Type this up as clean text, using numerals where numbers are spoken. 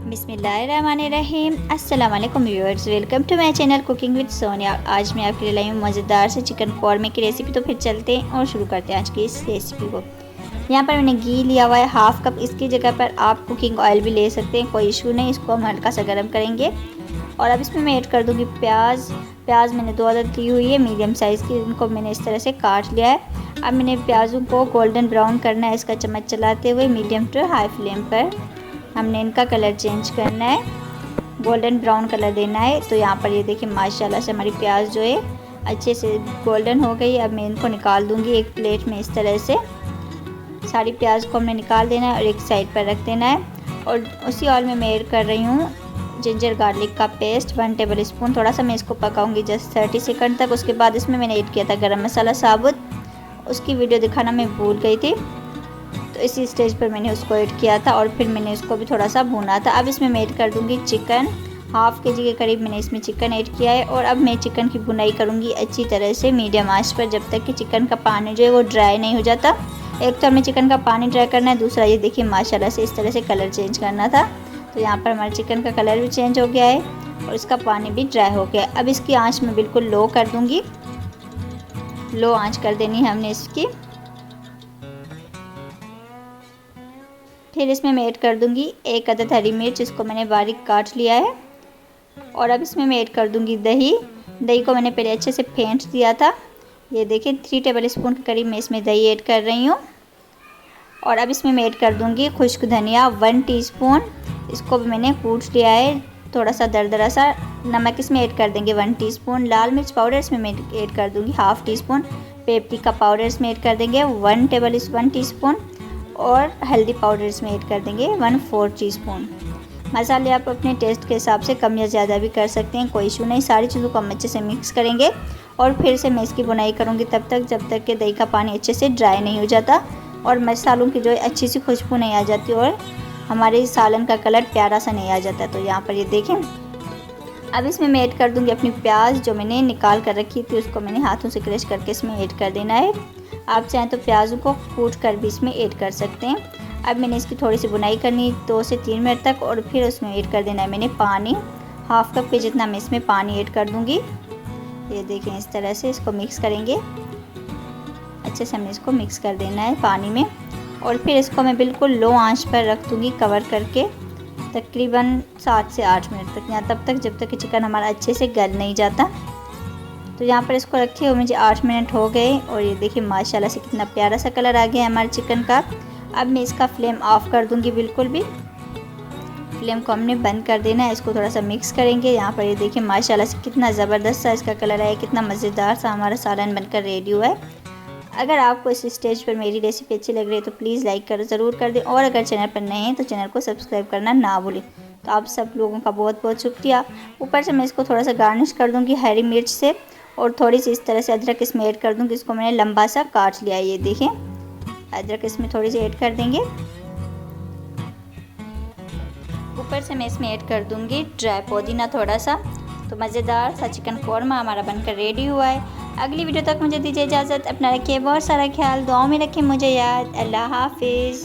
बिस्मिल्लाहिर्रहमानिर्रहीम। अस्सलाम वालेकुम viewers, welcome to my channel cooking with Sonia. आज मैं आपके लिए लाई हूँ मज़ेदार से चिकन कौरमे की रेसिपी। तो फिर चलते हैं और शुरू करते हैं आज की इस रेसिपी को। यहाँ पर मैंने घी लिया हुआ है हाफ़ कप। इसकी जगह पर आप कुकिंग ऑयल भी ले सकते हैं, कोई इशू नहीं। इसको हम हल्का सा गर्म करेंगे और अब इसमें मैं ऐड कर दूँगी प्याज मैंने 2 अदद ली हुई है मीडियम साइज़ की। इनको मैंने इस तरह से काट लिया है। अब मैंने प्याज़ों को गोल्डन ब्राउन करना है। इसका चम्मच चलाते हुए मीडियम टू हाई फ्लेम पर हमने इनका कलर चेंज करना है, गोल्डन ब्राउन कलर देना है। तो यहाँ पर ये देखिए माशाल्लाह से हमारी प्याज जो है अच्छे से गोल्डन हो गई। अब मैं इनको निकाल दूँगी एक प्लेट में। इस तरह से सारी प्याज को हमने निकाल देना है और एक साइड पर रख देना है। और उसी ऑयल में मैं ऐड कर रही हूँ जिंजर गार्लिक का पेस्ट 1 टेबल स्पून। थोड़ा सा मैं इसको पकाऊंगी जस्ट 30 सेकंड तक। उसके बाद इसमें मैंने ऐड किया था गरम मसाला साबुत, उसकी वीडियो दिखाना मैं भूल गई थी, तो इसी स्टेज पर मैंने उसको ऐड किया था और फिर मैंने उसको भी थोड़ा सा भूना था। अब इसमें मैं ऐड कर दूंगी चिकन। हाफ़ के जी के करीब मैंने इसमें चिकन ऐड किया है। और अब मैं चिकन की भुनाई करूंगी अच्छी तरह से मीडियम आंच पर, जब तक कि चिकन का पानी जो है वो ड्राई नहीं हो जाता। एक तो हमें चिकन का पानी ड्राई करना है, दूसरा ये देखिए माशाल्लाह से इस तरह से कलर चेंज करना था। तो यहाँ पर हमारे चिकन का कलर भी चेंज हो गया है और इसका पानी भी ड्राई हो गया है। अब इसकी आँच मैं बिल्कुल लो कर दूँगी, लो आँच कर देनी है हमने इसकी। फिर इसमें मैं ऐड कर दूंगी 1 अदद हरी मिर्च, इसको मैंने बारीक काट लिया है। और अब इसमें मैं ऐड कर दूंगी दही को मैंने पहले अच्छे से फेंट दिया था। ये देखिए 3 टेबल स्पून के करीब मैं इसमें दही ऐड कर रही हूँ। और अब इसमें मैं ऐड कर दूंगी खुश्क धनिया 1 टीस्पून, इसको भी मैंने कूट लिया है थोड़ा सा दरदरा सा। नमक इसमें ऐड कर देंगे 1 टीस्पून। लाल मिर्च पाउडर इसमें मैं ऐड कर दूंगी हाफ़ टीस्पून। पेपरिका पाउडर इसमें ऐड कर देंगे 1 टीस्पून। और हल्दी पाउडर इसमें ऐड कर देंगे 1/4 टीस्पून। मसाले आप अपने टेस्ट के हिसाब से कम या ज़्यादा भी कर सकते हैं, कोई इशू नहीं। सारी चीज़ों को हम अच्छे से मिक्स करेंगे और फिर से मैं इसकी बुनाई करूँगी तब तक जब तक कि दही का पानी अच्छे से ड्राई नहीं हो जाता और मसालों की जो है अच्छी सी खुशबू नहीं आ जाती और हमारे सालन का कलर प्यारा सा नहीं आ जाता। तो यहाँ पर ये देखें। अब इसमें मैं ऐड कर दूँगी अपनी प्याज जो मैंने निकाल कर रखी थी, उसको मैंने हाथों से क्रश करके इसमें ऐड कर देना है। आप चाहें तो प्याज़ों को कूट कर भी इसमें ऐड कर सकते हैं। अब मैंने इसकी थोड़ी सी बुनाई करनी 2 से 3 मिनट तक और फिर उसमें ऐड कर देना है मैंने पानी। हाफ़ कप के जितना मैं इसमें पानी ऐड कर दूँगी। ये देखें इस तरह से इसको मिक्स करेंगे, अच्छे से हमें इसको मिक्स कर देना है पानी में। और फिर इसको मैं बिल्कुल लो आंच पर रख दूँगी कवर करके तकरीबन 7 से 8 मिनट तक, या तब तक जब तक कि चिकन हमारा अच्छे से गल नहीं जाता। तो यहाँ पर इसको रखे हुए मुझे 8 मिनट हो गए और ये देखिए माशाल्लाह से कितना प्यारा सा कलर आ गया है हमारे चिकन का। अब मैं इसका फ्लेम ऑफ कर दूँगी, बिल्कुल भी फ्लेम को हमने बंद कर देना है। इसको थोड़ा सा मिक्स करेंगे। यहाँ पर ये देखिए माशाल्लाह से कितना ज़बरदस्त सा इसका कलर है, कितना मज़ेदार सा हमारा सालन बनकर रेडी हुआ है। अगर आपको इस स्टेज पर मेरी रेसिपी अच्छी लग रही है तो प्लीज़ लाइक ज़रूर कर दें और अगर चैनल पर नए हैं तो चैनल को सब्सक्राइब करना ना भूलें। तो आप सब लोगों का बहुत बहुत शुक्रिया। ऊपर से मैं इसको थोड़ा सा गार्निश कर दूँगी हरी मिर्च से और थोड़ी सी इस तरह से अदरक इसमें ऐड कर दूँगी। इसको मैंने लंबा सा काट लिया है। ये देखें अदरक इसमें थोड़ी सी ऐड कर देंगे। ऊपर से मैं इसमें ऐड कर दूँगी ड्राई पुदीना थोड़ा सा। तो मज़ेदार सा चिकन कौरमा हमारा बनकर रेडी हुआ है। अगली वीडियो तक मुझे दीजिए इजाज़त। अपना रखिए बहुत सारा ख्याल, दुआओं में रखिए मुझे याद। अल्लाह हाफिज़।